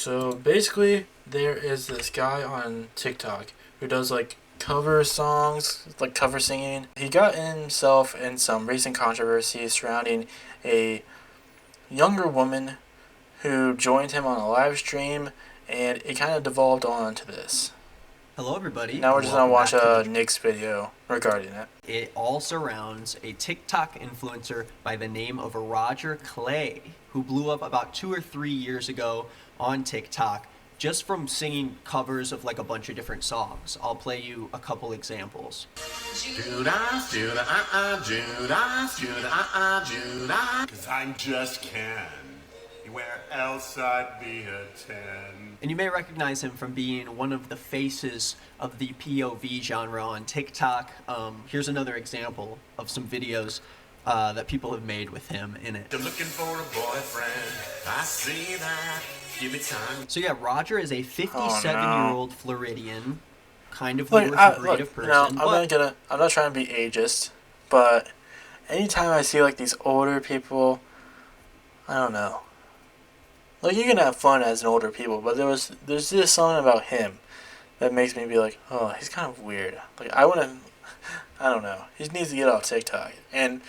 So basically, there is this guy on TikTok who does like cover songs, like cover singing. He got himself in some recent controversy surrounding a younger woman who joined him on a live stream, and it kind of devolved on to this. Hello, everybody. Now we're just gonna watch Nick's video regarding it. It all surrounds a TikTok influencer by the name of Rodger Cleye, who blew up about 2 or 3 years ago on TikTok just from singing covers of like a bunch of different songs. I'll play you a couple examples. Judas, Judas, Judas, Judas, Judas. 'Cause I'm just Ken. Where else I'd be a 10. And you may recognize him from being one of the faces of the POV genre on TikTok. Here's another example of some videos that people have made with him in it. I'm looking for a boyfriend. I see that. Give it time. So yeah, Rodger is a 57-year-old Floridian, kind of lower breed of person. I'm not trying to be ageist, but anytime I see like these older people, I don't know. Like, you can have fun as an older people, but there's just something about him that makes me be like, oh, he's kind of weird. Like, I don't know. He needs to get off TikTok. And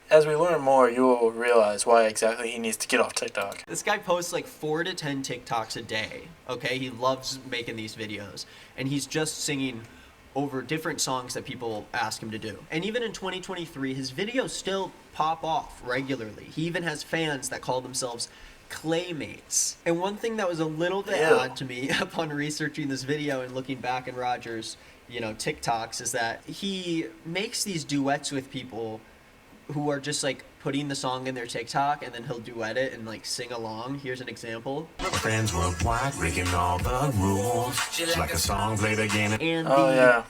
as we learn more, you will realize why exactly he needs to get off TikTok. This guy posts like 4 to 10 TikToks a day, okay? He loves making these videos. And he's just singing over different songs that people ask him to do. And even in 2023, his videos still pop off regularly. He even has fans that call themselves Claymates. And one thing that was a little bit odd to me upon researching this video and looking back in Rodger's, TikToks is that he makes these duets with people who are just like putting the song in their TikTok and then he'll duet it and like sing along. Here's an example. Friends worldwide breaking all the rules. It's like a song played again. And the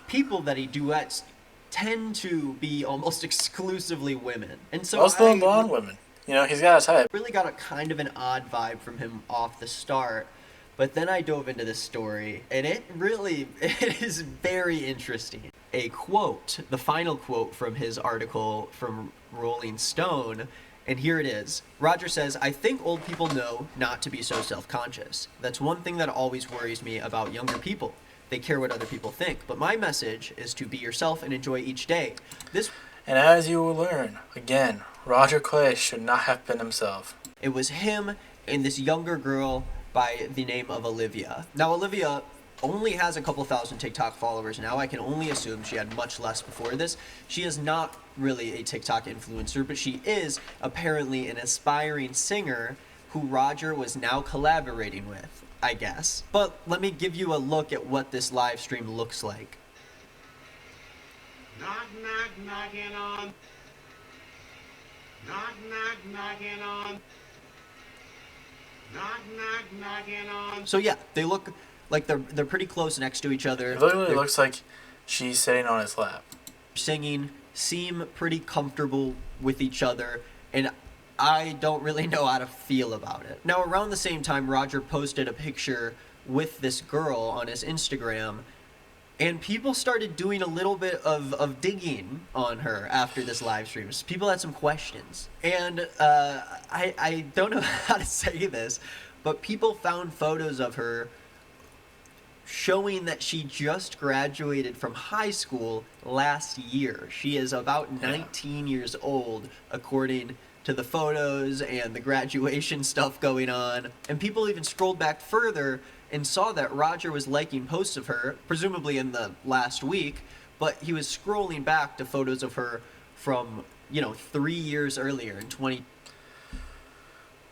people that he duets tend to be almost exclusively women. And so most of them blonde women. He's got a type. Really got a kind of an odd vibe from him off the start, but then I dove into this story, and it is very interesting. A quote, the final quote from his article from Rolling Stone, and here it is. Rodger says, "I think old people know not to be so self-conscious. That's one thing that always worries me about younger people. They care what other people think, but my message is to be yourself and enjoy each day." And as you will learn, again, Rodger Cleye should not have been himself. It was him and this younger girl by the name of Olivia. Now, Olivia only has a couple thousand TikTok followers now. I can only assume she had much less before this. She is not really a TikTok influencer, but she is apparently an aspiring singer who Rodger was now collaborating with, I guess. But let me give you a look at what this live stream looks like. Knock, knock, knocking on. Knock, knock, knocking on. Knock, knock, knocking on. So yeah, they look like they're pretty close next to each other. It literally looks like she's sitting on his lap. Singing, seem pretty comfortable with each other, and I don't really know how to feel about it. Now, around the same time, Rodger posted a picture with this girl on his Instagram, and people started doing a little bit of digging on her after this live stream. People had some questions. And I don't know how to say this, but people found photos of her showing that she just graduated from high school last year. She is about 19 years old, according to the photos and the graduation stuff going on. And people even scrolled back further and saw that Rodger was liking posts of her, presumably in the last week, but he was scrolling back to photos of her from, 3 years earlier in 20...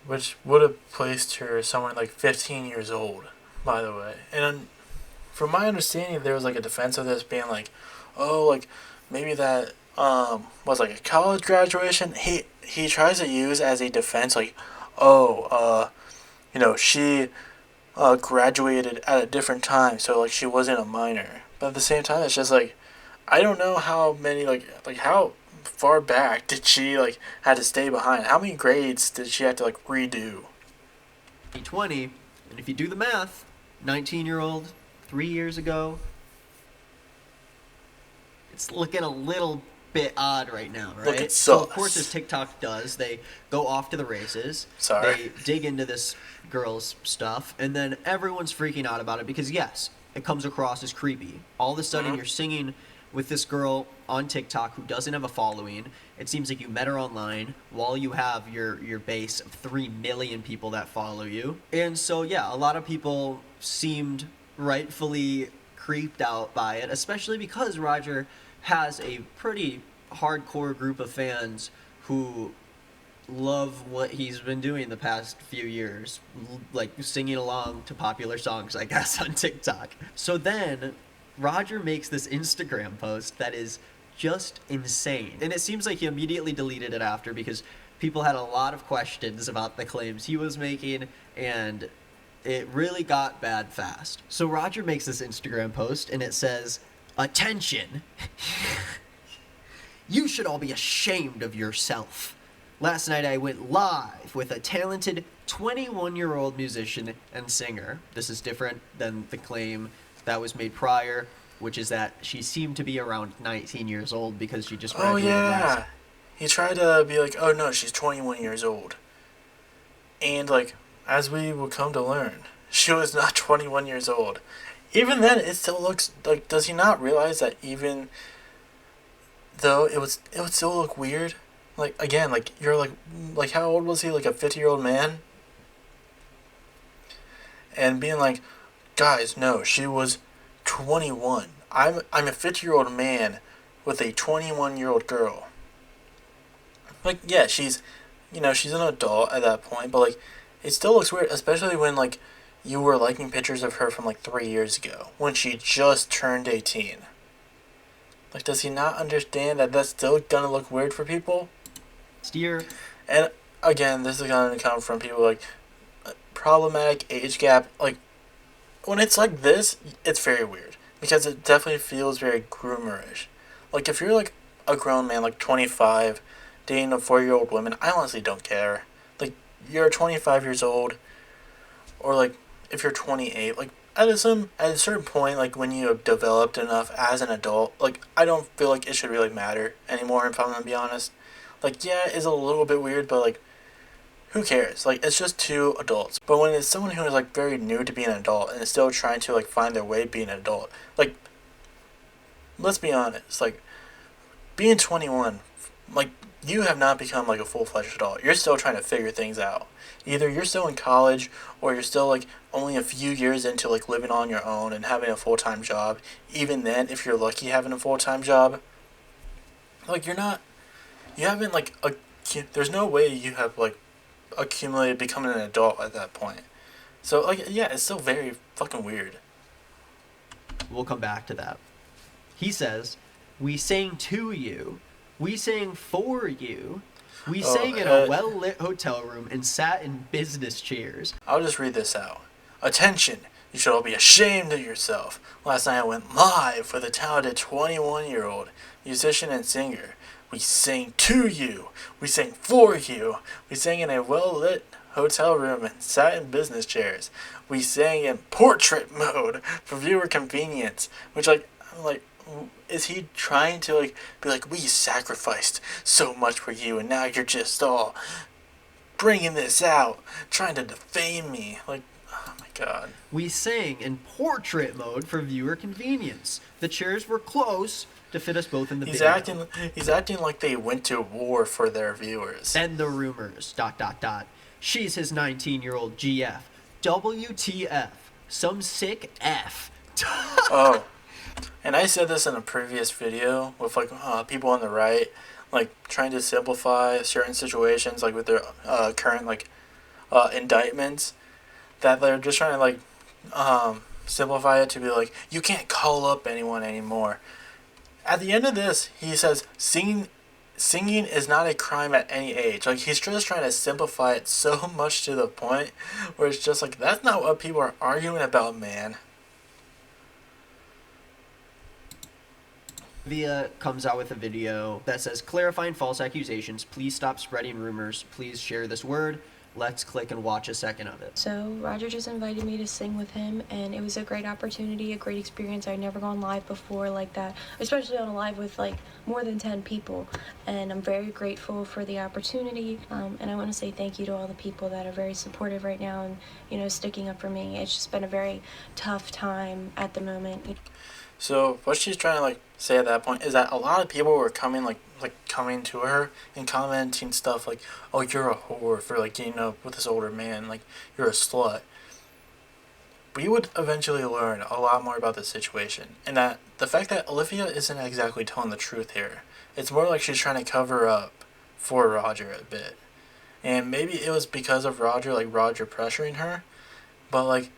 Which would have placed her somewhere like 15 years old, by the way. And from my understanding, there was like a defense of this being like, oh, like maybe that was like a college graduation. He tries to use as a defense like, she graduated at a different time, so like she wasn't a minor. But at the same time, it's just like, I don't know how many like how far back did she like had to stay behind? How many grades did she have to like redo? 20, and if you do the math, 19-year-old 3 years ago, it's looking a little bit odd right now, right? Look, it's So of sus. course, as TikTok does, they go off to the races. Sorry. They dig into this girl's stuff, and then everyone's freaking out about it because yes, it comes across as creepy. All of a sudden, you're singing with this girl on TikTok who doesn't have a following. It seems like you met her online while you have your base of 3 million people that follow you. And so yeah, a lot of people seemed rightfully creeped out by it, especially because Rodger has a pretty hardcore group of fans who love what he's been doing the past few years, like singing along to popular songs, I guess, on TikTok. So then Rodger makes this Instagram post that is just insane. And it seems like he immediately deleted it after because people had a lot of questions about the claims he was making, and it really got bad fast. So Rodger makes this Instagram post and it says, "Attention! You should all be ashamed of yourself. Last night I went live with a talented 21-year-old musician and singer." This is different than the claim that was made prior, which is that she seemed to be around 19 years old because she just Oh graduated last. yeah. He tried to be like, oh no, she's 21 years old. And like, as we will come to learn, she was not 21 years old. Even then, it still looks like, does he not realize that even though it would still look weird? Like, again, like, you're like how old was he? Like a 50-year-old man? And being like, guys, no, she was 21. I'm a 50-year-old man with a 21-year-old girl. Like, yeah, she's an adult at that point, but like, it still looks weird, especially when like you were liking pictures of her from like 3 years ago when she just turned 18. Like, does he not understand that that's still gonna look weird for people? Steer. And again, this is gonna come from people like problematic age gap. Like, when it's like this, it's very weird because it definitely feels very groomerish. Like, if you're like a grown man, like 25, dating a 4-year-old woman, I honestly don't care. Like, you're 25 years old, or like if you're 28, like at a certain point, like when you have developed enough as an adult, like I don't feel like it should really matter anymore. If I'm gonna be honest, like yeah, it's a little bit weird, but like who cares? Like, it's just two adults. But when it's someone who is like very new to being an adult and is still trying to like find their way being an adult, like, let's be honest, like being 21, like, you have not become like a full-fledged adult. You're still trying to figure things out. Either you're still in college, or you're still like only a few years into like living on your own and having a full-time job. Even then, if you're lucky having a full-time job, like, you haven't like there's no way you have like accumulated becoming an adult at that point. So like, yeah, it's still very fucking weird. We'll come back to that. He says, "We sang to you. We sang for you. We sang in a well-lit hotel room and sat in business chairs." I'll just read this out. "Attention! You should all be ashamed of yourself. Last night I went live with a talented 21-year-old musician and singer. We sang to you. We sang for you. We sang in a well-lit hotel room and sat in business chairs. We sang in portrait mode for viewer convenience." Which, like, I'm like, is he trying to like be like, we sacrificed so much for you and now you're just all bringing this out, trying to defame me? Like, oh my god. "We sang in portrait mode for viewer convenience. The chairs were close to fit us both in the He's video. acting like they went to war for their viewers. Then the rumors, ... She's his 19-year-old GF. WTF. Some sick F." Oh, and I said this in a previous video with like people on the right, like trying to simplify certain situations, like with their current like indictments, that they're just trying to like simplify it to be like, you can't call up anyone anymore. At the end of this, he says singing is not a crime at any age. Like, he's just trying to simplify it so much to the point where it's just like, that's not what people are arguing about, man. Via comes out with a video that says, "Clarifying false accusations. Please stop spreading rumors. Please share this word." Let's click and watch a second of it. So Rodger just invited me to sing with him, and it was a great opportunity, a great experience. I'd never gone live before like that, especially on a live with like more than 10 people, and I'm very grateful for the opportunity. And I want to say thank you to all the people that are very supportive right now and, you know, sticking up for me. It's just been a very tough time at the moment. So what she's trying to like say at that point is that a lot of people were coming coming to her and commenting stuff like, "Oh, you're a whore for like getting up with this older man, like you're a slut." We would eventually learn a lot more about this situation, and that the fact that Olivia isn't exactly telling the truth here. It's more like she's trying to cover up for Rodger a bit, and maybe it was because of Rodger pressuring her, but like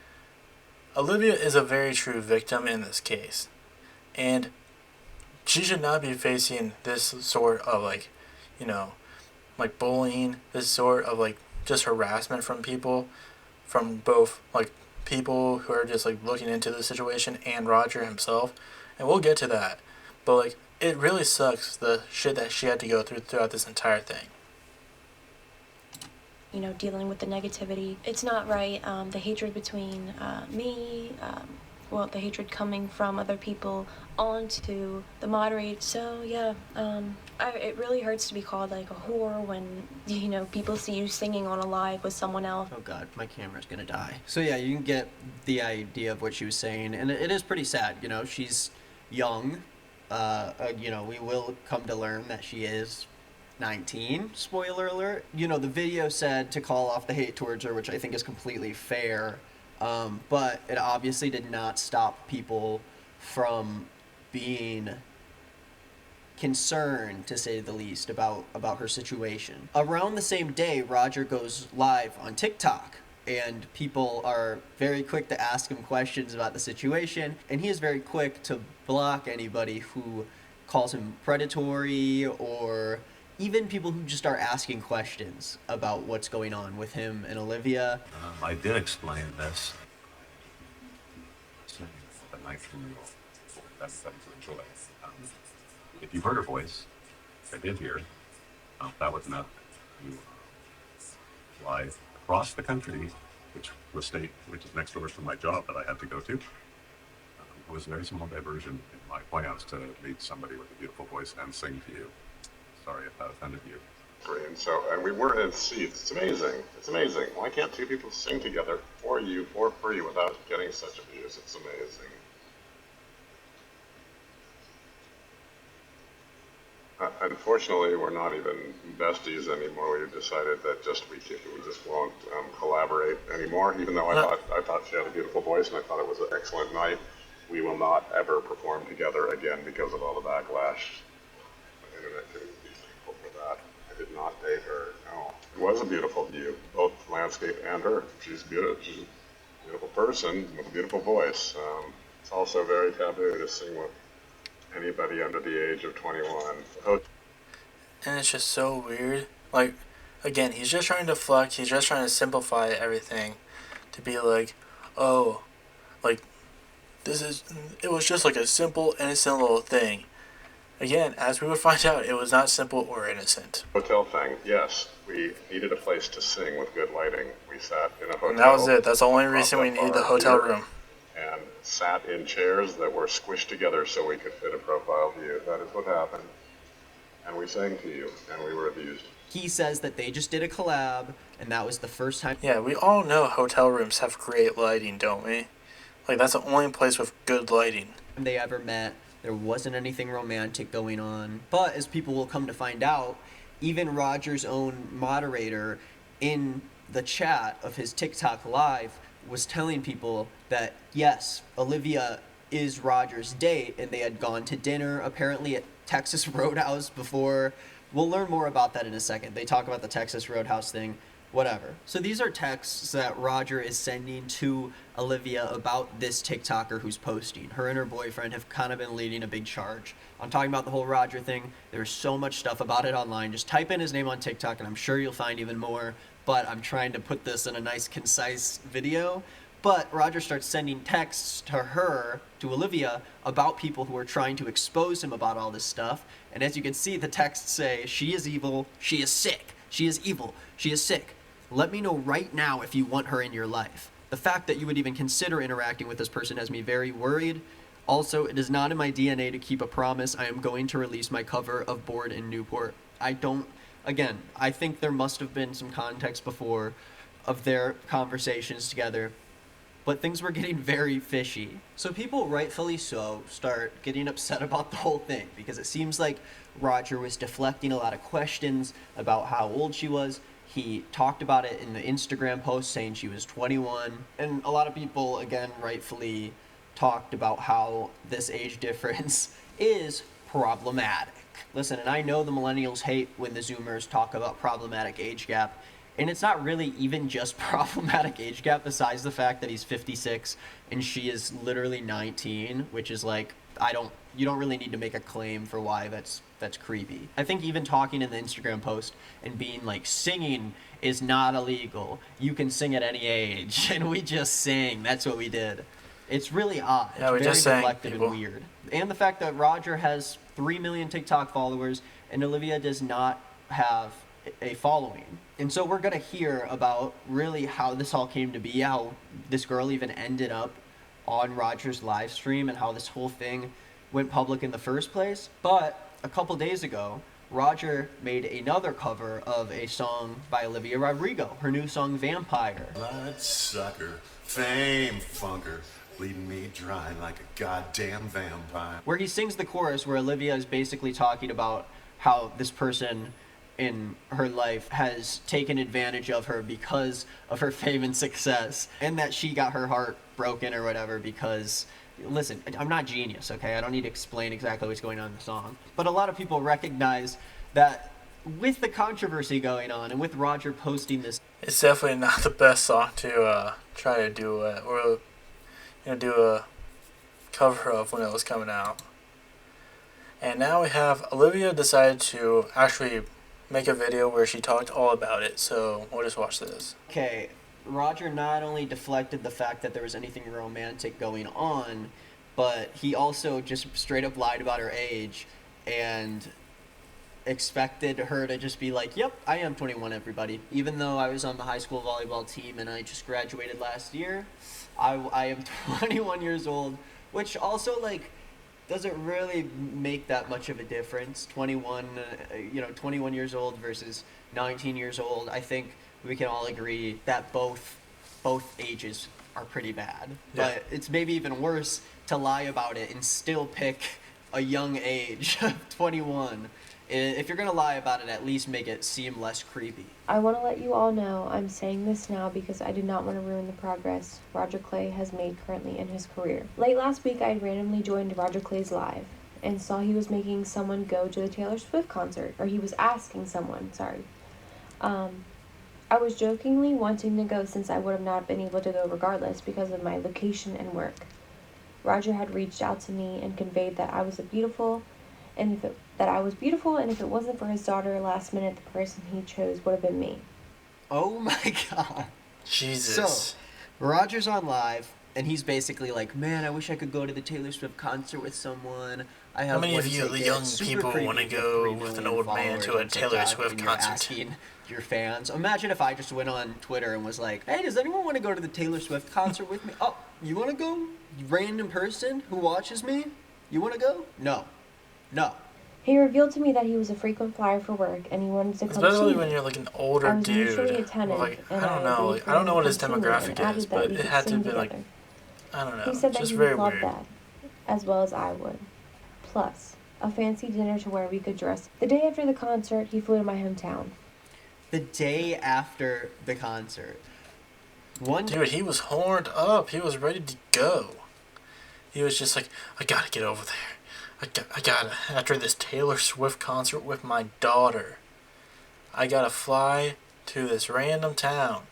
Olivia is a very true victim in this case, and she should not be facing this sort of bullying, this sort of just harassment from people, from both people who are just looking into the situation and Rodger himself, and we'll get to that. But it really sucks the shit that she had to go through throughout this entire thing. You know, dealing with the negativity. It's not right. The hatred between me, the hatred coming from other people onto the moderator. So yeah, it really hurts to be called like a whore when, you know, people see you singing on a live with someone else. Oh god, my camera's gonna die. So yeah, you can get the idea of what she was saying, and it is pretty sad. You know, she's young. You know, we will come to learn that she is 19, spoiler alert. You know, the video said to call off the hate towards her, which I think is completely fair, but it obviously did not stop people from being concerned, to say the least, about her situation. Around the same day, Rodger goes live on TikTok, and people are very quick to ask him questions about the situation, and he is very quick to block anybody who calls him predatory, or even people who just are asking questions about what's going on with him and Olivia. I did explain this. The 19-year-old. That's to enjoy. If you heard her voice, I did hear. That was enough to fly across the country, which is next door to my job that I had to go to. It was a very small diversion in my plans to meet somebody with a beautiful voice and sing to you. Sorry if that offended you. And we were in seats. It's amazing. It's amazing. Why can't two people sing together for you for free without getting such abuse? It's amazing. Unfortunately, we're not even besties anymore. We decided that we just won't collaborate anymore. Even though I thought she had a beautiful voice and I thought it was an excellent night, we will not ever perform together again because of all the backlash. The internet can be thankful for that. I did not date her. No, it was a beautiful view, both landscape and her. She's beautiful. She's a beautiful person with a beautiful voice. It's also very taboo to sing with anybody under the age of 21. And it's just so weird. Again, he's just trying to deflect, he's just trying to simplify everything to be it was just a simple, innocent little thing. Again, as we would find out, it was not simple or innocent. Hotel thing, yes. We needed a place to sing with good lighting. We sat in a hotel. And that was it. That's the only reason we needed the hotel room. And sat in chairs that were squished together so we could fit a profile view. That is what happened. And we sang to you, and we were abused. He says that they just did a collab, and that was the first time. Yeah, we all know hotel rooms have great lighting, don't we? That's the only place with good lighting. They ever met. There wasn't anything romantic going on. But as people will come to find out, even Rodger's own moderator in the chat of his TikTok live was telling people that, yes, Olivia is Rodger's date, and they had gone to dinner, apparently at Texas Roadhouse before. We'll learn more about that in a second. They talk about the Texas Roadhouse thing, whatever. So these are texts that Rodger is sending to Olivia about this TikToker who's posting. Her and her boyfriend have kind of been leading a big charge on talking about the whole Rodger thing. There's so much stuff about it online. Just type in his name on TikTok, and I'm sure you'll find even more. But I'm trying to put this in a nice, concise video. But Rodger starts sending texts to her, to Olivia, about people who are trying to expose him about all this stuff. And as you can see, the texts say, she is evil, she is sick, she is evil, she is sick. Let me know right now if you want her in your life. The fact that you would even consider interacting with this person has me very worried. Also, it is not in my DNA to keep a promise. I am going to release my cover of Bored in Newport. Again, I think there must have been some context before of their conversations together, but things were getting very fishy. So people, rightfully so, start getting upset about the whole thing because it seems like Rodger was deflecting a lot of questions about how old she was. He talked about it in the Instagram post saying she was 21. And a lot of people, again, rightfully talked about how this age difference is problematic. Listen, and I know the millennials hate when the Zoomers talk about problematic age gap. And it's not really even just problematic age gap, besides the fact that he's 56 and she is literally 19, which is like, you don't really need to make a claim for why that's creepy. I think even talking in the Instagram post and being like, singing is not illegal. You can sing at any age. And we just sang. That's what we did. It's really odd. Yeah, we It's just very sang, deflective people. and weird. And the fact that Rodger has 3 million TikTok followers and Olivia does not have a following. And so we're going to hear about really how this all came to be, how this girl even ended up on Rodger's live stream and how this whole thing went public in the first place. But a couple days ago, Rodger made another cover of a song by Olivia Rodrigo, her new song Vampire. Bloodsucker, fame funker, bleeding me dry like a goddamn vampire. Where he sings the chorus where Olivia is basically talking about how this person in her life has taken advantage of her because of her fame and success, and that she got her heart broken or whatever because, listen, I'm not genius, okay? I don't need to explain exactly what's going on in the song. But a lot of people recognize that with the controversy going on and with Rodger posting this, It's definitely not the best song to try to do or do a cover of when it was coming out. And now we have Olivia decided to actually make a video where she talked all about it. So we'll just watch this. okay, Rodger not only deflected the fact that there was anything romantic going on, but he also just straight up lied about her age and expected her to just be like, yep, I am 21, everybody. Even though I was on the high school volleyball team and I just graduated last year, I am 21 years old, which also, like, doesn't really make that much of a difference. 21 years old versus 19 years old. I think we can all agree that both ages are pretty bad. Yeah. But it's maybe even worse to lie about it and still pick a young age of 21. If you're gonna lie about it, at least make it seem less creepy. I want to let you all know I'm saying this now because I did not want to ruin the progress Rodger Cleye has made currently in his career. Late last week, I had randomly joined Rodger Clay's live and saw he was making someone go to the Taylor Swift concert, or he was asking someone, sorry. I was jokingly wanting to go since I would have not been able to go regardless because of my location and work. Rodger had reached out to me and conveyed that I was beautiful, and if it wasn't for his daughter last minute, the person he chose would have been me. Oh my god. Jesus. So, Rodger's on live, and he's basically like, man, I wish I could go to the Taylor Swift concert with someone. I have How many of one you ticket. young Super people creepy wanna with go 3 with an million old man followers to a on Taylor TikTok, Swift and you're concert? asking your fans. Imagine if I just went on Twitter and was like, hey, does anyone want to go to the Taylor Swift concert with me? Oh, you want to go? Random person who watches me? You want to go? No. He revealed to me that he was a frequent flyer for work and he wanted to come Especially see when me. you're like an older I was dude. mutually attentive, Like, and I don't know. agreed Like, for I don't him know to what his come see me and demographic added is, that but we it could had to sing have been like, together. I don't know. He said that just he very would love weird. that, as well as I would. Plus, a fancy dinner to where we could dress. The day after the concert, he flew to my hometown. The day after the concert. Dude, he was horned up. He was ready to go. He was just like, I gotta get over there. I gotta, after this Taylor Swift concert with my daughter, I gotta fly to this random town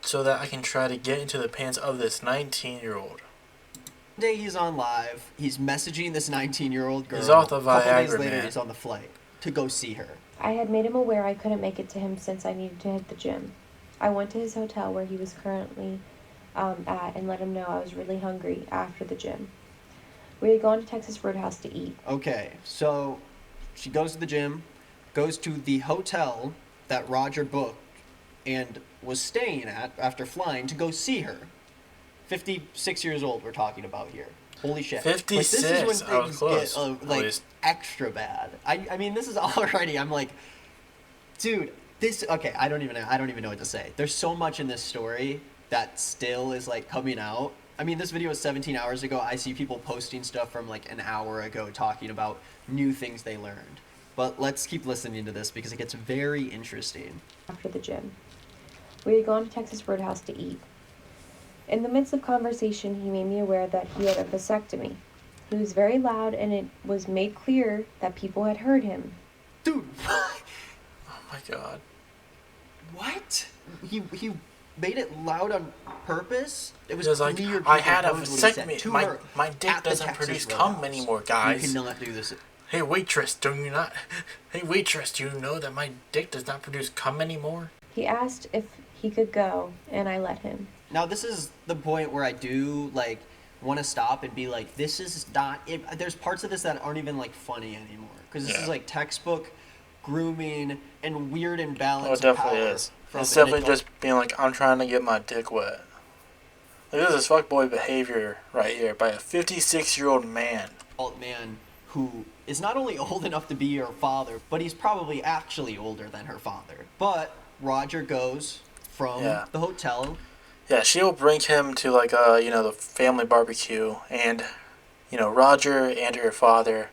so that I can try to get into the pants of this 19-year-old. One day he's on live, he's messaging this 19-year-old girl. He's off the A couple days Viagra, later, man. he's on the flight to go see her. I had made him aware I couldn't make it to him since I needed to hit the gym. I went to his hotel where he was currently at and let him know I was really hungry after the gym. We had gone to Texas Roadhouse to eat. Okay, so she goes to the gym, goes to the hotel that Rodger booked and was staying at after flying to go see her. 56 years old we're talking about here. Holy shit. 56? Like, this is when I was things close, get, at like, least. extra bad. I mean, this is already, I'm like, dude, this, okay, I don't even know what to say. There's so much in this story that still is, like, coming out. I mean, this video was 17 hours ago. I see people posting stuff from, like, an hour ago talking about new things they learned. But let's keep listening to this because it gets very interesting. After the gym, we had gone to Texas Roadhouse to eat. In the midst of conversation, he made me aware that he had a vasectomy. He was very loud, and it was made clear that people had heard him. Dude, Oh my god. what? He made it loud on purpose? It was Because, like, clear I people had a heard what he said vasectomy. to My, her my dick at the doesn't Texas produce Roadhouse. cum anymore, guys. You cannot do this. Hey waitress, do you not? Hey waitress, do you know that my dick does not produce cum anymore? He asked if he could go, and I let him. Now, this is the point where I do, like, want to stop and be like, this is not... there's parts of this that aren't even, like, funny anymore. Because this is, like, textbook grooming and weird imbalance Oh, it of definitely power is. from It's an definitely adult. just being like, I'm trying to get my dick wet. Like, this is fuckboy behavior right here by a 56-year-old man. Man who is not only old enough to be your father, but he's probably actually older than her father. But Rodger goes from the hotel. Yeah, she'll bring him to, like, the family barbecue, and, Rodger and her father,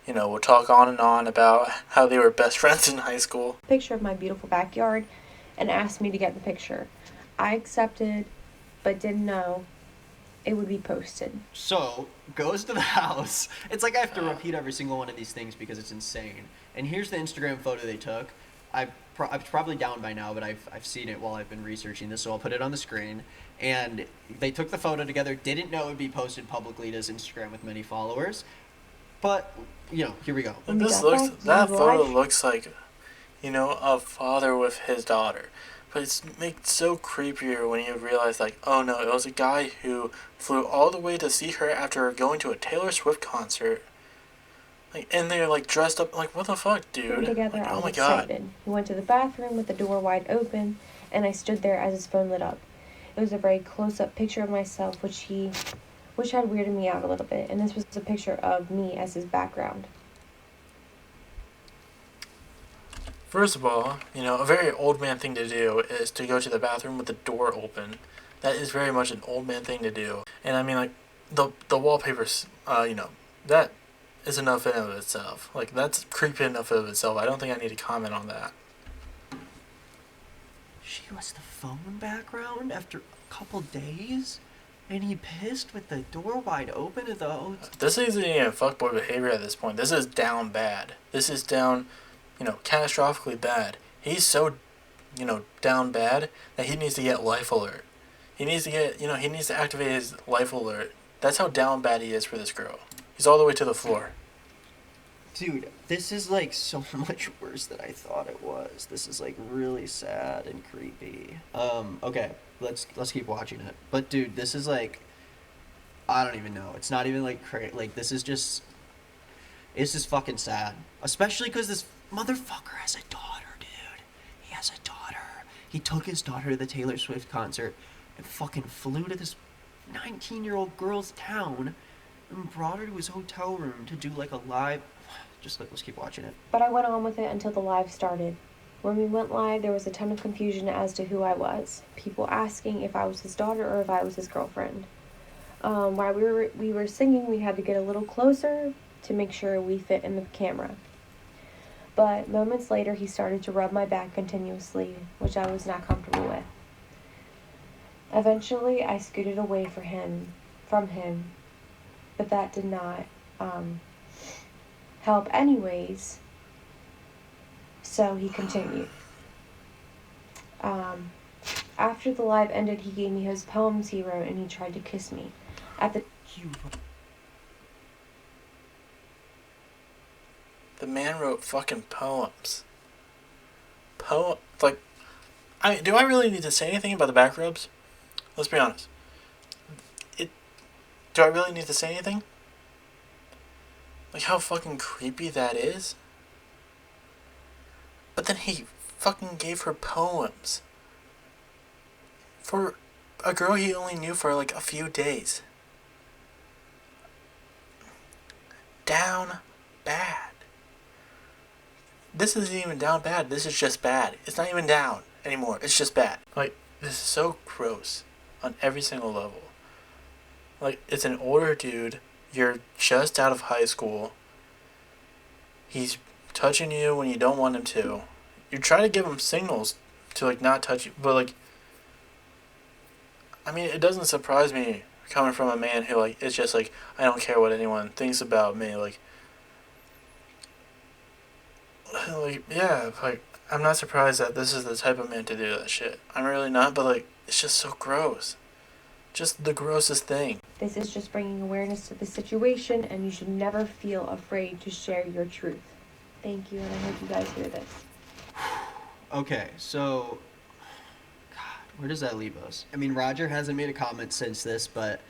will talk on and on about how they were best friends in high school. Picture of my beautiful backyard and asked me to get the picture. I accepted, but didn't know it would be posted. So, goes to the house. It's like I have to repeat every single one of these things because it's insane. And here's the Instagram photo they took. It's probably down by now, but I've seen it while I've been researching this, so I'll put it on the screen. And they took the photo together, didn't know it would be posted publicly to his Instagram with many followers. But, here we go. That photo looks like, a father with his daughter. But it's makes so creepier when you realize, like, oh no, it was a guy who flew all the way to see her after going to a Taylor Swift concert. Like, and they're, like, dressed up, like, what the fuck, dude? Together, Like, I oh was my god. excited. He went to the bathroom with the door wide open, and I stood there as his phone lit up. It was a very close-up picture of myself, which had weirded me out a little bit, and this was a picture of me as his background. First of all, a very old man thing to do is to go to the bathroom with the door open. That is very much an old man thing to do. And I mean, like, the wallpapers, that is enough in and of itself. Like, that's creepy enough of itself. I don't think I need to comment on that. She was the phone background after a couple days? And he pissed with the door wide open at the hotel? This isn't even fuckboy behavior at this point. This is down bad. This is down, catastrophically bad. He's so, down bad that he needs to get life alert. He needs to get, he needs to activate his life alert. That's how down bad he is for this girl. He's all the way to the floor. Dude, this is, like, so much worse than I thought it was. This is, like, really sad and creepy. Okay, let's keep watching it. But, dude, this is, like, I don't even know. It's not even, like, like, this is just, it's just fucking sad. Especially because this motherfucker has a daughter, dude. He has a daughter. He took his daughter to the Taylor Swift concert and fucking flew to this 19-year-old girl's town and brought her to his hotel room to do, like, a live... Just let's keep watching it. But I went on with it until the live started. When we went live, there was a ton of confusion as to who I was. People asking if I was his daughter or if I was his girlfriend. While we were singing, we had to get a little closer to make sure we fit in the camera. But moments later, he started to rub my back continuously, which I was not comfortable with. Eventually, I scooted away from him, but that did not help anyways, so he continued. After the live ended, he gave me his poems he wrote, and he tried to kiss me. The man wrote fucking poems. Do I really need to say anything about the back rubs? Let's be honest. Do I really need to say anything? Like, how fucking creepy that is? But then he fucking gave her poems. For a girl he only knew for like a few days. Down bad. This isn't even down bad. This is just bad. It's not even down anymore. It's just bad. Like, this is so gross on every single level. Like, it's an older dude. You're just out of high school. He's touching you when you don't want him to. You try to give him signals to, like, not touch you. But, like, I mean, it doesn't surprise me coming from a man who, like, it's just, like, I don't care what anyone thinks about me. Like, yeah, like, I'm not surprised that this is the type of man to do that shit. I'm really not, but, like, it's just so gross. Just the grossest thing. This is just bringing awareness to the situation, and you should never feel afraid to share your truth. Thank you, and I hope you guys hear this. Okay, so, God, where does that leave us? I mean, Rodger hasn't made a comment since this, but,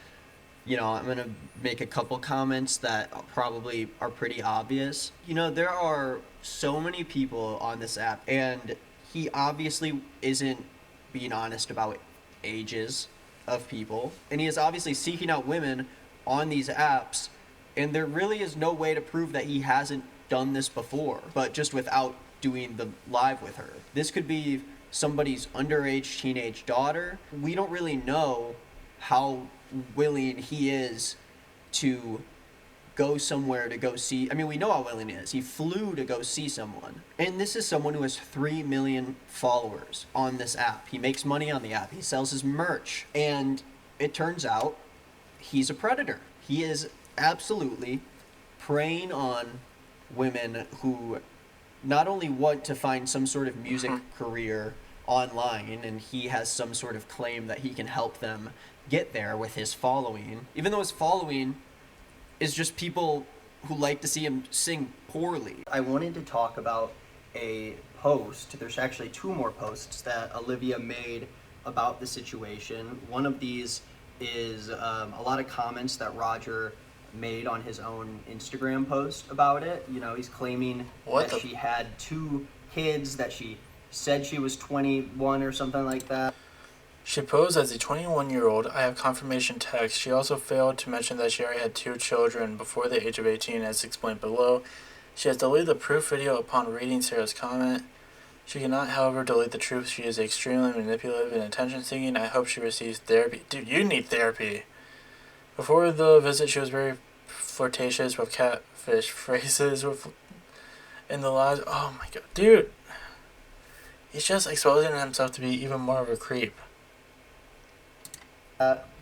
you know, I'm going to make a couple comments that probably are pretty obvious. You know, there are so many people on this app, and he obviously isn't being honest about ages of people, and he is obviously seeking out women on these apps, and there really is no way to prove that he hasn't done this before, but just without doing the live with her. This could be somebody's underage teenage daughter. We don't really know how willing he is to go somewhere to go see. I mean, we know how willing he is. He flew to go see someone. And this is someone who has 3 million followers on this app. He makes money on the app. He sells his merch. And it turns out he's a predator. He is absolutely preying on women who not only want to find some sort of music career online, and he has some sort of claim that he can help them get there with his following, even though his following is just people who like to see him sing poorly. I wanted to talk about a post. There's actually 2 more posts that Olivia made about the situation. One of these is a lot of comments that Rodger made on his own Instagram post about it. You know, he's claiming she had 2 kids, that she said she was 21 or something like that. She posed as a 21-year-old. I have confirmation text. She also failed to mention that she already had 2 children before the age of 18, as explained below. She has deleted the proof video upon reading Sarah's comment. She cannot, however, delete the truth. She is extremely manipulative and attention-seeking. I hope she receives therapy. Dude, you need therapy. Before the visit, she was very flirtatious with catfish phrases in the lives. Oh my god. Dude. He's just exposing himself to be even more of a creep.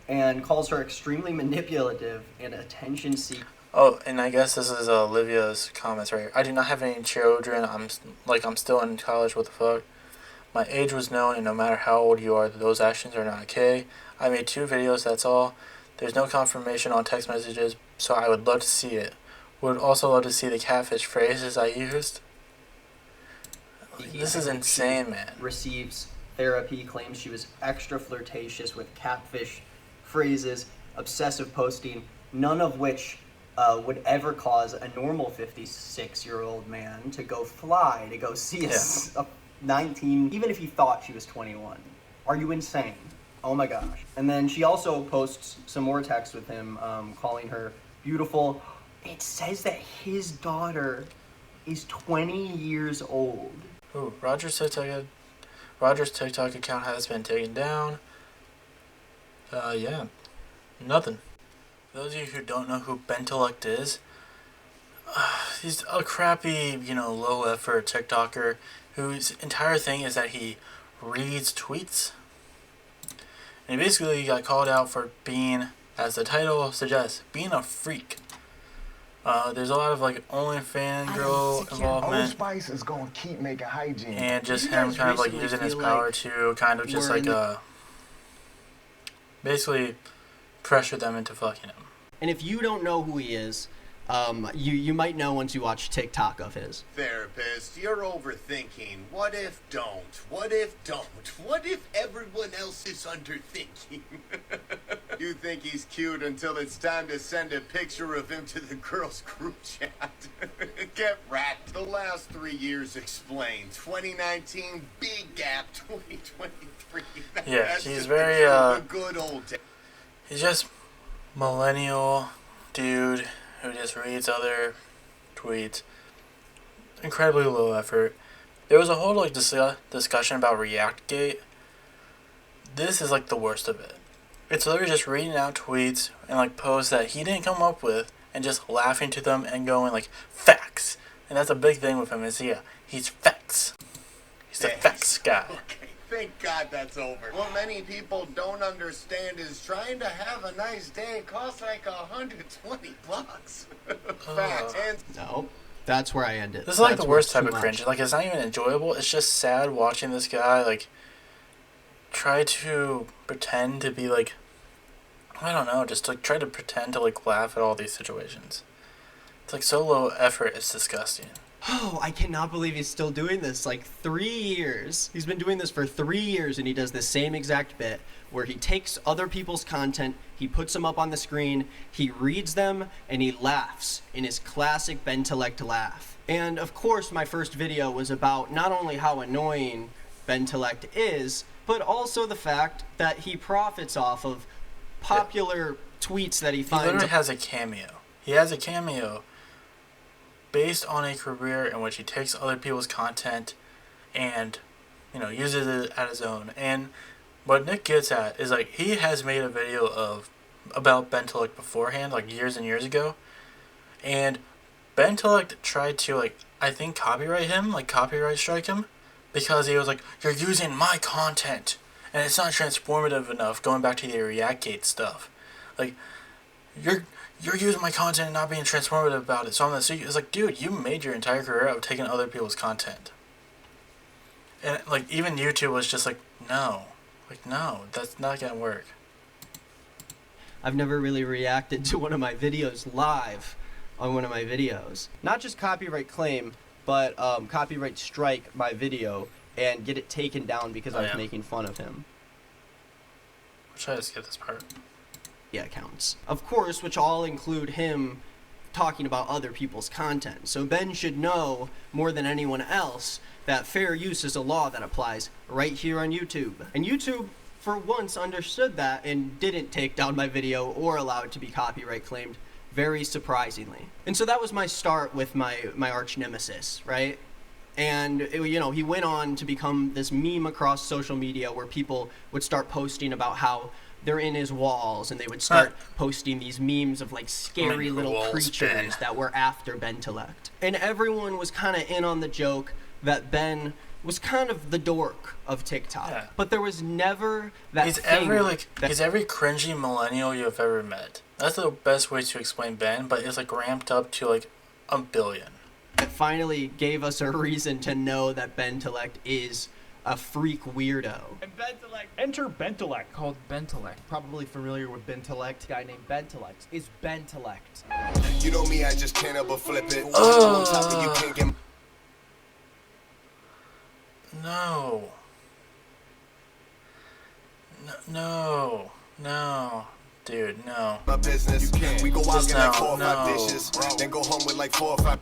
And calls her extremely manipulative and attention-seeking. Oh, and I guess this is Olivia's comments right here. I do not have any children. I'm still in college. What the fuck? My age was known, and no matter how old you are, those actions are not okay. I made 2 videos, that's all. There's no confirmation on text messages, so I would love to see it. Would also love to see the catfish phrases I used. This is insane, man. Receives therapy, claims she was extra flirtatious with catfish phrases, obsessive posting, none of which would ever cause a normal 56-year-old man to go fly, to go see a 19, even if he thought she was 21. Are you insane? Oh my gosh. And then she also posts some more texts with him, calling her beautiful. It says that his daughter is 20 years old. Ooh, Rodger's TikTok account has been taken down. Yeah. Nothing. For those of you who don't know who Bentellect is, he's a crappy, low-effort TikToker whose entire thing is that he reads tweets. And he basically got called out for being, as the title suggests, being a freak. There's a lot of OnlyFans girl involvement. Old Spice is gonna keep making hygiene. And just him kind of using his power to kind of just basically pressure them into fucking him. And if you don't know who he is, You might know once you watch TikTok of his. Therapist, you're overthinking. What if don't? What if don't? What if everyone else is underthinking? You think he's cute until it's time to send a picture of him to the girls' group chat. Get wrapped. The last 3 years explained. 2019, big gap. 2023. Yeah, That's he's just very, the good old days. He's just millennial dude who just reads other tweets. Incredibly low effort. There was a whole like discussion about ReactGate. This is like the worst of it. It's literally just reading out tweets and like posts that he didn't come up with and just laughing to them and going like facts. And that's a big thing with him is he's facts. He's the facts guy. Okay, thank God that's over. What many people don't understand is trying to have a nice day costs like $120. Facts. And No, that's where I end it. This is like That's the where worst it's type too of much. cringe. Like it's not even enjoyable. It's just sad watching this guy like try to pretend to be like I don't know, just like try to pretend to like laugh at all these situations. It's like so low effort. It's disgusting. Oh, I cannot believe he's still doing this. Like 3 years. He's been doing this for 3 years, and he does the same exact bit where he takes other people's content, he puts them up on the screen, he reads them, and he laughs in his classic Bentellect laugh. And of course, my first video was about not only how annoying Bentellect is, but also the fact that he profits off of popular tweets that he He finds. literally has a cameo. He has a cameo based on a career in which he takes other people's content and, you know, uses it at his own. And what Nick gets at is like he has made a video about Bentellect beforehand, like years and years ago, and Bentellect tried to like I think copyright strike him because he was like, "You're using my content and it's not transformative enough." Going back to the ReactGate stuff, like you're using my content and not being transformative about it. So I'm gonna sue you. It's like, dude, you made your entire career out of taking other people's content, and like even YouTube was just like, no, that's not gonna work. I've never really reacted to one of my videos live on one of my videos. Not just copyright claim, but copyright strike my video and get it taken down because I was making fun of him. I'll try to skip this part. Yeah, it counts. Of course, which all include him talking about other people's content. So Ben should know more than anyone else that fair use is a law that applies right here on YouTube. And YouTube, for once, understood that and didn't take down my video or allow it to be copyright claimed, very surprisingly. And so that was my start with my arch nemesis, right? And he went on to become this meme across social media where people would start posting about how they're in his walls, and they would start posting these memes of like scary little creatures that were after Bentellect. And everyone was kind of in on the joke that Ben was kind of the dork of TikTok. Yeah. But there was never that he's every cringy millennial you've ever met. That's the best way to explain Ben, but it's like ramped up to like a billion. It finally gave us a reason to know that Bentellect is a freak weirdo. And Bentellect. Enter Bentellect. Called Bentellect. Probably familiar with Bentellect. A guy named Bentellect is Bentellect. you know me, I just can't help but flip it. Oh. You can't get... No. Dude, no. My business. You can't. We go out Just and get like no, 4 or 5 dishes. Then go home with like 4 or 5...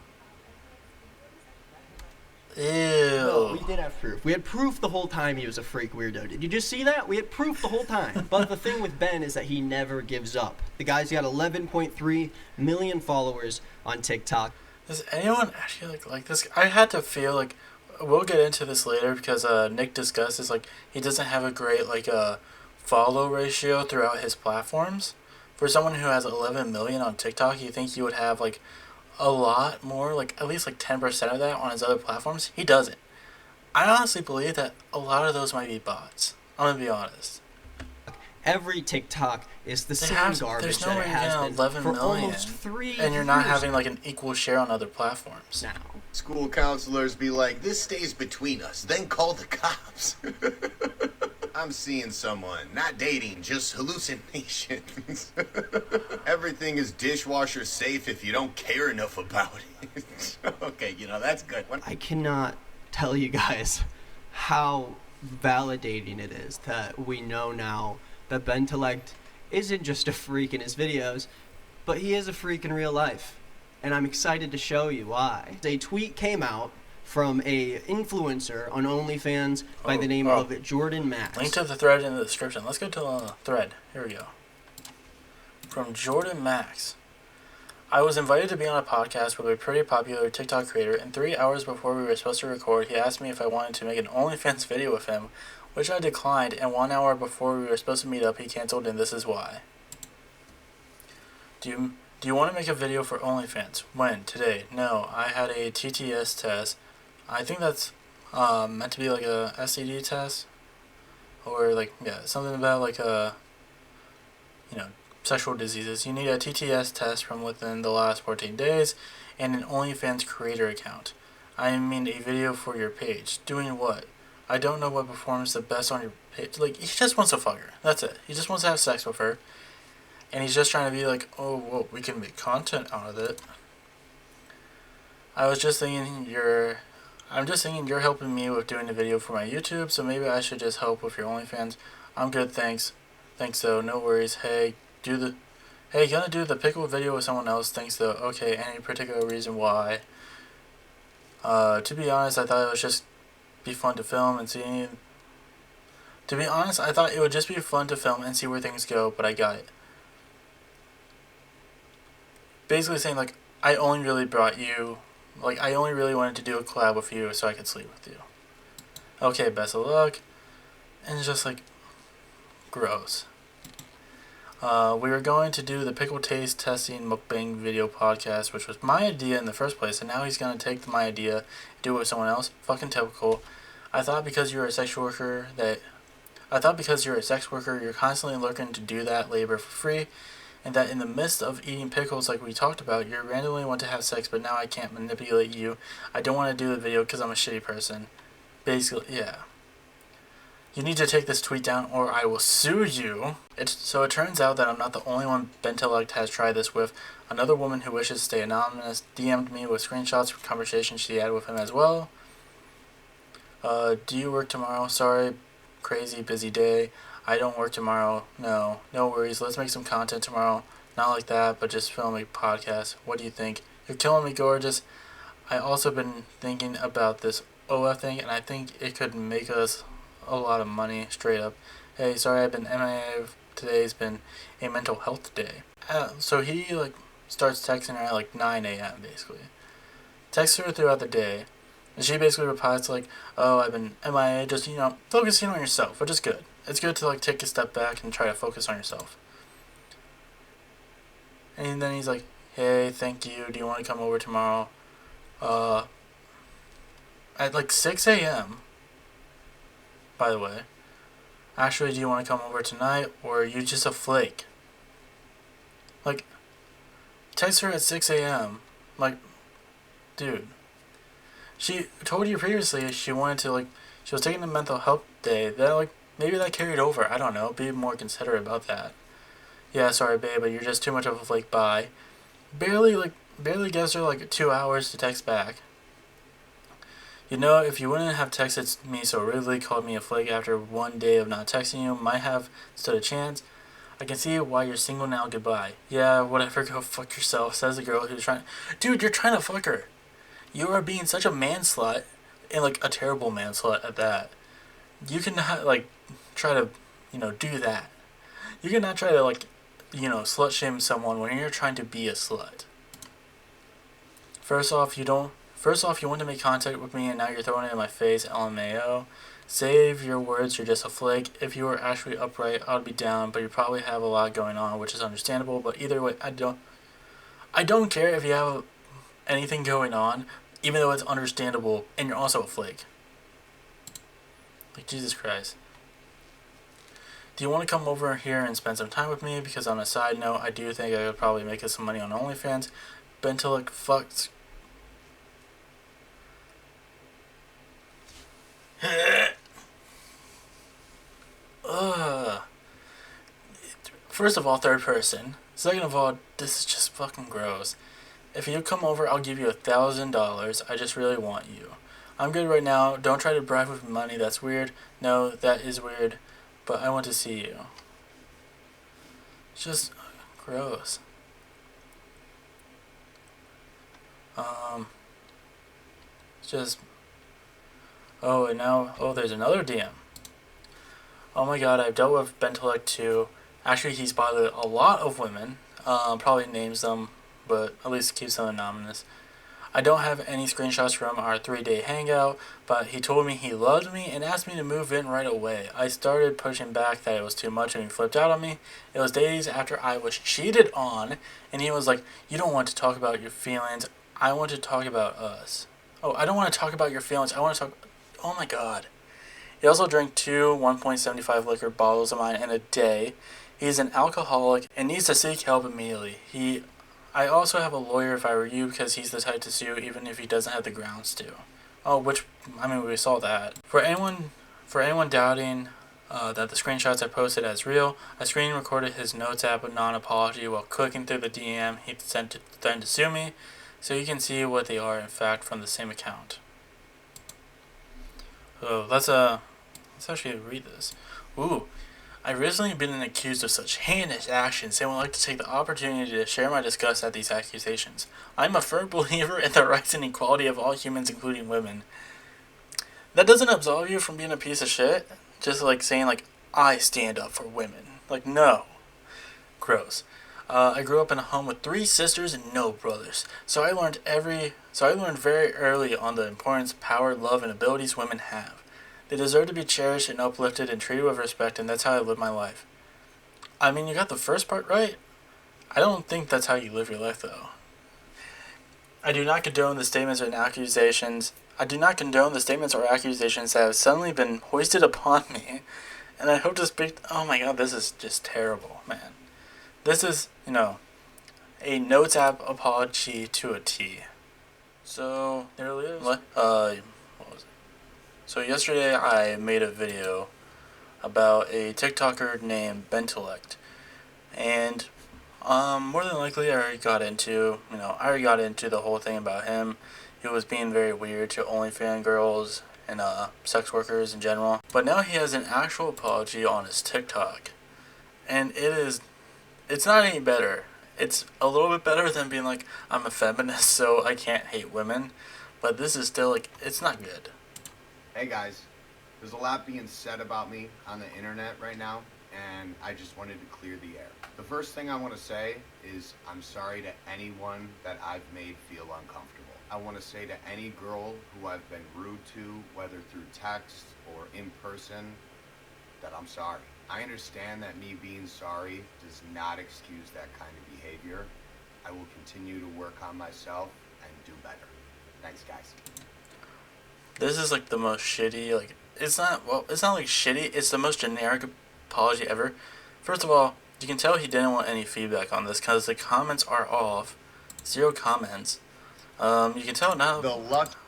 Ew. No, we did have proof. We had proof the whole time he was a freak weirdo. Did you just see that? We had proof the whole time. But the thing with Ben is that he never gives up. The guy's got 11.3 million followers on TikTok. Does anyone actually like this? I had to feel like we'll get into this later because Nick discusses like he doesn't have a great follow ratio throughout his platforms. For someone who has 11 million on TikTok, you think he would have like a lot more, like at least like 10% of that on his other platforms. He doesn't. I honestly believe that a lot of those might be bots. I'm gonna be honest. Every TikTok is the same garbage there's no that it way has you're been 11 for million, almost 3 years. and you're not having like an equal share on other platforms. Now. School counselors be like, this stays between us, then call the cops. I'm seeing someone, not dating, just hallucinations. Everything is dishwasher safe if you don't care enough about it. Okay, that's a good one. I cannot tell you guys how validating it is that we know now that Bentellect isn't just a freak in his videos, but he is a freak in real life. And I'm excited to show you why. A tweet came out from a influencer on OnlyFans by the name of Jordan Max. Link to the thread in the description. Let's go to the thread. Here we go. From Jordan Max. I was invited to be on a podcast with a pretty popular TikTok creator, and 3 hours before we were supposed to record, he asked me if I wanted to make an OnlyFans video with him, which I declined, and 1 hour before we were supposed to meet up, he canceled, and this is why. Do you want to make a video for OnlyFans? When? Today? No, I had a TTS test. I think that's meant to be like a STD test, or something about sexual diseases. You need a TTS test from within the last 14 days, and an OnlyFans creator account. I mean a video for your page. Doing what? I don't know what performs the best on your page. He just wants to fuck her. That's it. He just wants to have sex with her, and he's just trying to be like, oh, well, we can make content out of it. I'm just thinking you're helping me with doing the video for my YouTube, so maybe I should just help with your OnlyFans. I'm good, thanks. Thanks though, no worries. Hey, gonna do the pickle video with someone else, thanks though. Okay, any particular reason why? To be honest, I thought it would just be fun to film and see. To be honest, I thought it would just be fun to film and see where things go, but I got it. Basically saying, I only really brought you, I only really wanted to do a collab with you so I could sleep with you. Okay, best of luck. And it's just, gross. We were going to do the pickle taste testing mukbang video podcast, which was my idea in the first place, and now he's going to take my idea and do it with someone else. Fucking typical. I thought because you're a sex worker, you're constantly looking to do that labor for free, and that in the midst of eating pickles like we talked about, you randomly want to have sex, but now I can't manipulate you. I don't want to do the video because I'm a shitty person. Basically, yeah. You need to take this tweet down or I will sue you. So it turns out that I'm not the only one Bentellect has tried this with. Another woman who wishes to stay anonymous DM'd me with screenshots from conversations she had with him as well. Do you work tomorrow? Sorry, crazy busy day. I don't work tomorrow. No worries. Let's make some content tomorrow. Not like that, but just film a podcast. What do you think? You're killing me, gorgeous. I also been thinking about this OF thing, and I think it could make us a lot of money, straight up. Hey, sorry I've been MIA. Today's been a mental health day. So he starts texting her at 9 a.m. basically. Texts her throughout the day, and she basically replies oh, I've been MIA, just focusing on yourself, which is good. It's good to take a step back and try to focus on yourself. And then he's like, hey, thank you, do you want to come over tomorrow? At 6 a.m. By the way. Actually, do you want to come over tonight, or are you just a flake? Text her at 6 a.m. Dude. She told you previously she wanted to, she was taking a mental health day. That, maybe that carried over. I don't know. Be more considerate about that. Yeah, sorry, babe, but you're just too much of a flake. Bye. Barely gives her, 2 hours to text back. If you wouldn't have texted me so rudely, called me a flake after 1 day of not texting you, might have stood a chance. I can see why you're single now, goodbye. Yeah, whatever, go fuck yourself, says the girl who's trying. Dude, you're trying to fuck her. You are being such a man slut, and a terrible man slut at that. You cannot, try to, do that. You cannot try to, slut shame someone when you're trying to be a slut. First off, you want to make contact with me and now you're throwing it in my face, LMAO. Save your words, you're just a flake. If you were actually upright, I'd be down, but you probably have a lot going on, which is understandable, but either way, I don't care if you have anything going on, even though it's understandable, and you're also a flake. Jesus Christ. Do you want to come over here and spend some time with me? Because on a side note, I do think I could probably make us some money on OnlyFans. Bentellect fucks. ugh. First of all, third person. Second of all, this is just fucking gross. If you come over, I'll give you $1,000. I just really want you. I'm good right now. Don't try to bribe with money. That's weird. No, that is weird. But I want to see you. It's just gross. Just. Oh, and now. Oh, there's another DM. Oh my god, I've dealt with Bentellect too. Actually, he's bothered a lot of women. Probably names them, but at least keeps them anonymous. I don't have any screenshots from our 3-day hangout, but he told me he loved me and asked me to move in right away. I started pushing back that it was too much and he flipped out on me. It was days after I was cheated on, and he was like, "You don't want to talk about your feelings. I want to talk about us." Oh, I don't want to talk about your feelings. I want to talk... Oh my god. He also drank 2 1.75 liquor bottles of mine in a day. He's an alcoholic and needs to seek help immediately. I also have a lawyer if I were you, because he's the type to sue even if he doesn't have the grounds to. Oh, which, I mean, we saw that. For anyone doubting that the screenshots I posted as real, I screen recorded his notes app of non-apology while clicking through the DM he sent to threaten to sue me, so you can see what they are in fact from the same account. So let's actually read this. Ooh. I've recently been accused of such heinous actions and would like to take the opportunity to share my disgust at these accusations. I'm a firm believer in the rights and equality of all humans, including women. That doesn't absolve you from being a piece of shit. Just like saying, like, I stand up for women. Like, no. Gross. I grew up in a home with 3 sisters and no brothers. So I learned very early on the importance, power, love, and abilities women have. They deserve to be cherished and uplifted and treated with respect, and that's how I live my life. I mean, you got the first part right. I don't think that's how you live your life, though. I do not condone the statements or accusations that have suddenly been hoisted upon me, and I hope to speak... Oh my god, this is just terrible, man. This is, a notes app apology to a T. So, there it is. What was it? So yesterday I made a video about a TikToker named Bentellect, and more than likely I already got into the whole thing about him. He was being very weird to OnlyFans girls and sex workers in general. But now he has an actual apology on his TikTok, and it's not any better. It's a little bit better than being like, I'm a feminist so I can't hate women, but this is still like, it's not good. Hey guys, there's a lot being said about me on the internet right now, and I just wanted to clear the air. The first thing I want to say is I'm sorry to anyone that I've made feel uncomfortable. I want to say to any girl who I've been rude to, whether through text or in person, that I'm sorry. I understand that me being sorry does not excuse that kind of behavior. I will continue to work on myself and do better. Thanks, guys. This is like the most shitty, like, it's not like shitty, it's the most generic apology ever. First of all, you can tell he didn't want any feedback on this because the comments are off. 0 comments. You can tell now.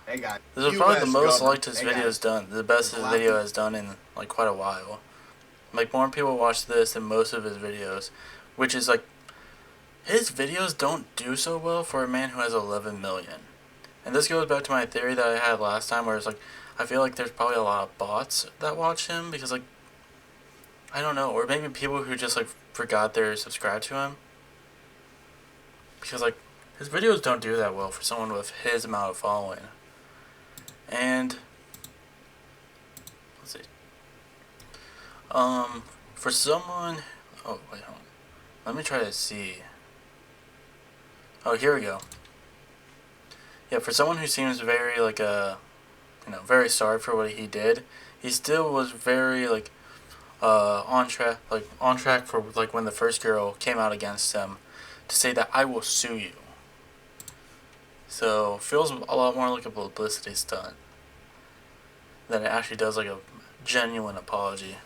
Hey guys. This is probably the most liked his video has done. The best his video has done in like quite a while. Like, more people watch this than most of his videos, which is like, his videos don't do so well for a man who has 11 million. And this goes back to my theory that I had last time, where it's like, I feel like there's probably a lot of bots that watch him, because like, I don't know, or maybe people who just like forgot they're subscribed to him. Because like, his videos don't do that well for someone with his amount of following. And, let's see. For someone, oh wait, hold on. Let me try to see. Oh, here we go. Yeah, for someone who seems very like very sorry for what he did, he still was very like on track for like when the first girl came out against him to say that I will sue you. So feels a lot more like a publicity stunt than it actually does like a genuine apology.